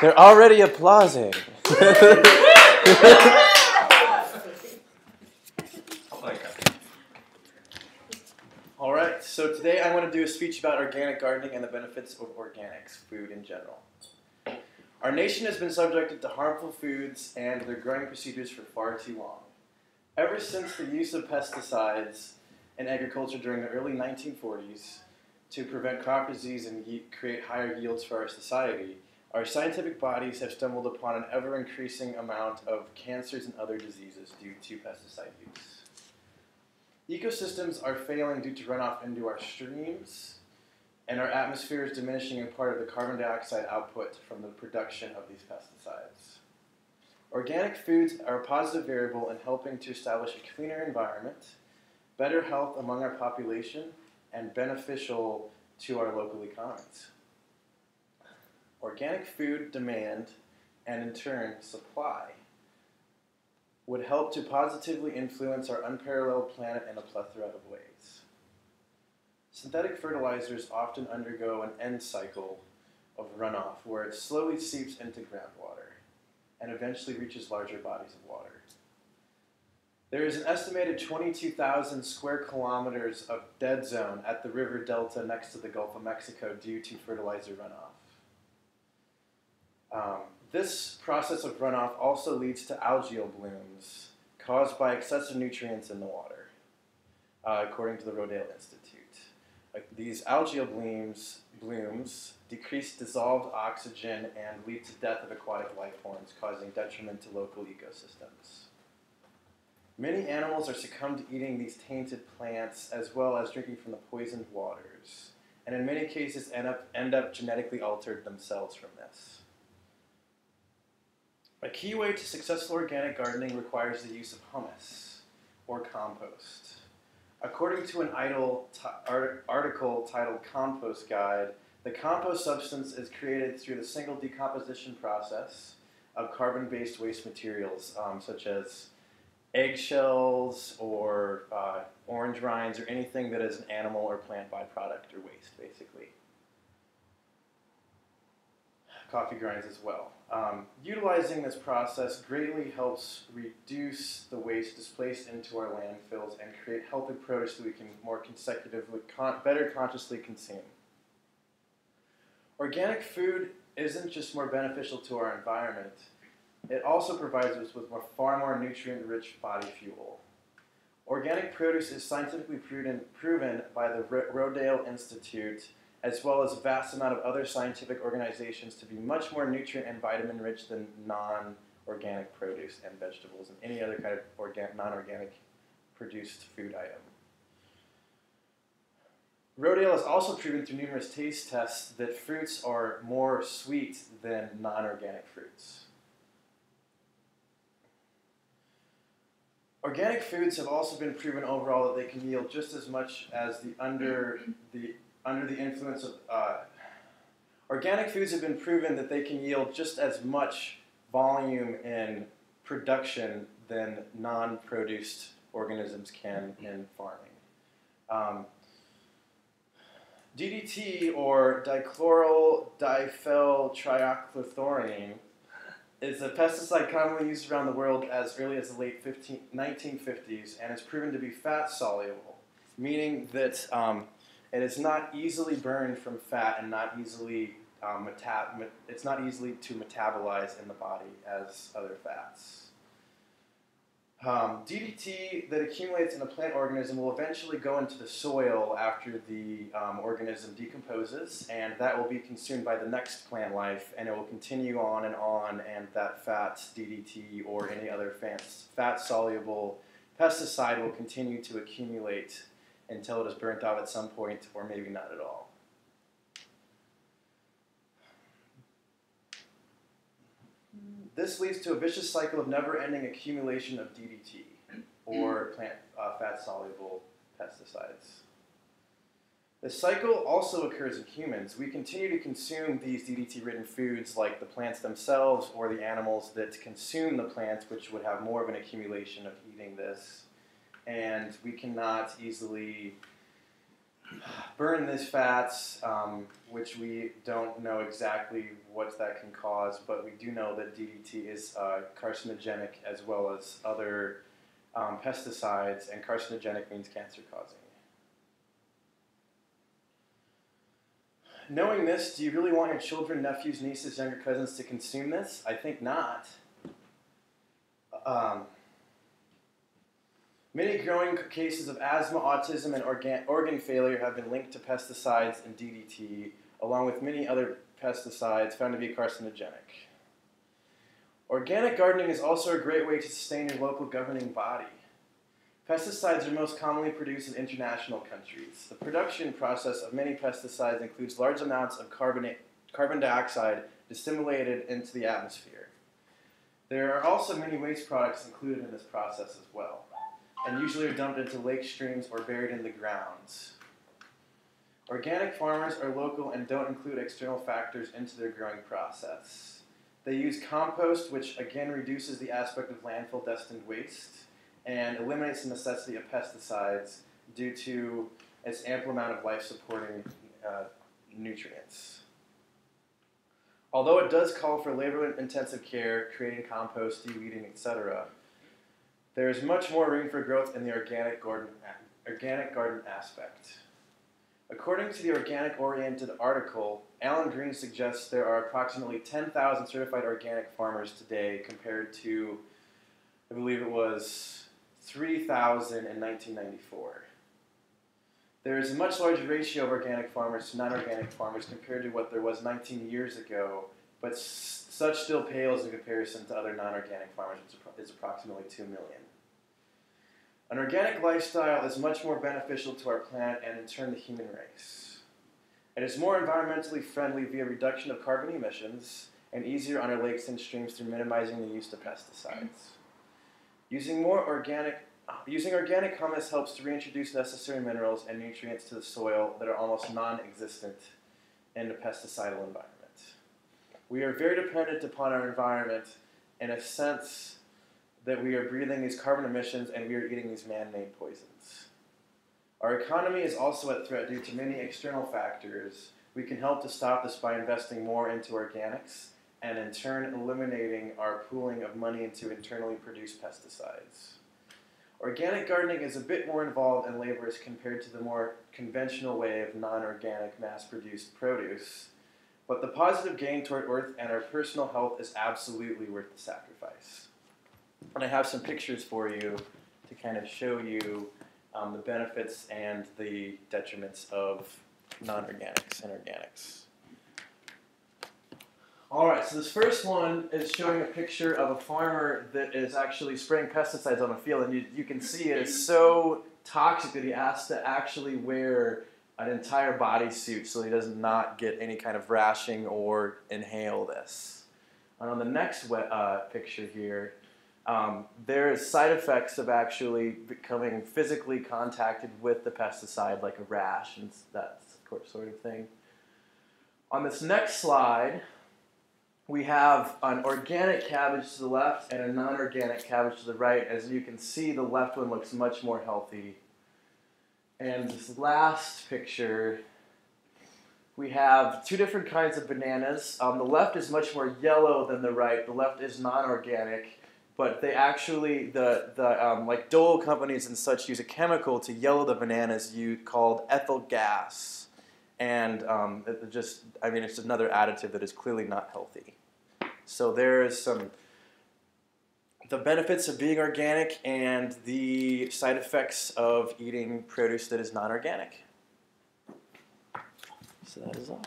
They're already applauding. All right, so today I want to do a speech about organic gardening and the benefits of organics, food in general. Our nation has been subjected to harmful foods and their growing procedures for far too long. Ever since the use of pesticides in agriculture during the early 1940s to prevent crop disease and create higher yields for our society, our scientific bodies have stumbled upon an ever-increasing amount of cancers and other diseases due to pesticide use. Ecosystems are failing due to runoff into our streams, and our atmosphere is diminishing in part of the carbon dioxide output from the production of these pesticides. Organic foods are a positive variable in helping to establish a cleaner environment, better health among our population, and beneficial to our local economies. Organic food demand, and in turn supply, would help to positively influence our unparalleled planet in a plethora of ways. Synthetic fertilizers often undergo an end cycle of runoff where it slowly seeps into groundwater and eventually reaches larger bodies of water. There is an estimated 22,000 square kilometers of dead zone at the river delta next to the Gulf of Mexico due to fertilizer runoff. This process of runoff also leads to algal blooms caused by excessive nutrients in the water, according to the Rodale Institute. These algal blooms decrease dissolved oxygen and lead to death of aquatic life forms, causing detriment to local ecosystems. Many animals are succumbed to eating these tainted plants as well as drinking from the poisoned waters, and in many cases end up genetically altered themselves from this. A key way to successful organic gardening requires the use of humus, or compost. According to an article titled Compost Guide, the compost substance is created through the single decomposition process of carbon-based waste materials, such as eggshells or orange rinds or anything that is an animal or plant byproduct or waste, basically. Coffee grinds as well. Utilizing this process greatly helps reduce the waste displaced into our landfills and create healthy produce that we can more consecutively, better consciously consume. Organic food isn't just more beneficial to our environment, it also provides us with far more nutrient-rich body fuel. Organic produce is scientifically proven by the Rodale Institute, as well as a vast amount of other scientific organizations, to be much more nutrient and vitamin rich than non-organic produce and vegetables and any other kind of non-organic produced food item. Rodale has also proven through numerous taste tests that fruits are more sweet than non-organic fruits. Organic foods have also been proven overall that they can yield just as much as under the influence of organic foods have been proven that they can yield just as much volume in production than non-produced organisms can in farming. DDT, or dichloryl diphenyltriachlorothiazide, is a pesticide commonly used around the world as early as the late 1950s and is proven to be fat soluble, meaning that it is not easily burned from fat and not easily it's not easily to metabolize in the body as other fats. DDT that accumulates in a plant organism will eventually go into the soil after the organism decomposes, and that will be consumed by the next plant life, and it will continue on, and that fat, DDT, or any other fat-soluble pesticide will continue to accumulate until it is burnt off at some point, or maybe not at all. This leads to a vicious cycle of never-ending accumulation of DDT, or plant fat-soluble pesticides. The cycle also occurs in humans. We continue to consume these DDT-ridden foods like the plants themselves or the animals that consume the plants, which would have more of an accumulation of eating this. And we cannot easily burn these fats, which we don't know exactly what that can cause, but we do know that DDT is carcinogenic as well as other pesticides, and carcinogenic means cancer-causing. Knowing this, do you really want your children, nephews, nieces, younger cousins to consume this? I think not. Many growing cases of asthma, autism, and organ failure have been linked to pesticides and DDT, along with many other pesticides found to be carcinogenic. Organic gardening is also a great way to sustain your local governing body. Pesticides are most commonly produced in international countries. The production process of many pesticides includes large amounts of carbon dioxide disseminated into the atmosphere. There are also many waste products included in this process as well, and usually are dumped into lake streams or buried in the grounds. Organic farmers are local and don't include external factors into their growing process. They use compost, which again reduces the aspect of landfill destined waste and eliminates the necessity of pesticides due to its ample amount of life-supporting nutrients. Although it does call for labor-intensive care, creating compost, de-weeding, etc., there is much more room for growth in the organic garden aspect. According to the organic-oriented article, Alan Green suggests there are approximately 10,000 certified organic farmers today compared to, I believe it was 3,000 in 1994. There is a much larger ratio of organic farmers to non-organic farmers compared to what there was 19 years ago, but such still pales in comparison to other non-organic farmers, which is approximately 2 million. An organic lifestyle is much more beneficial to our planet and in turn the human race. It is more environmentally friendly via reduction of carbon emissions and easier on our lakes and streams through minimizing the use of pesticides. Using organic humus helps to reintroduce necessary minerals and nutrients to the soil that are almost non-existent in the pesticidal environment. We are very dependent upon our environment in a sense that we are breathing these carbon emissions and we are eating these man-made poisons. Our economy is also at threat due to many external factors. We can help to stop this by investing more into organics and in turn eliminating our pooling of money into internally produced pesticides. Organic gardening is a bit more involved and laborious compared to the more conventional way of non-organic mass-produced produce, but the positive gain toward earth and our personal health is absolutely worth the sacrifice. And I have some pictures for you to kind of show you the benefits and the detriments of non-organics and organics. All right, so this first one is showing a picture of a farmer that is actually spraying pesticides on a field, and you can see it is so toxic that he has to actually wear an entire bodysuit so he does not get any kind of rashing or inhale this. And on the next picture here, there is side effects of actually becoming physically contacted with the pesticide, like a rash and that sort of thing. On this next slide, we have an organic cabbage to the left and a non-organic cabbage to the right. As you can see, the left one looks much more healthy. And this last picture, we have two different kinds of bananas. The left is much more yellow than the right. The left is non-organic. But they actually, like Dole companies and such, use a chemical to yellow the bananas called ethyl gas. And it's another additive that is clearly not healthy. So there is the benefits of being organic and the side effects of eating produce that is non-organic. So that is all.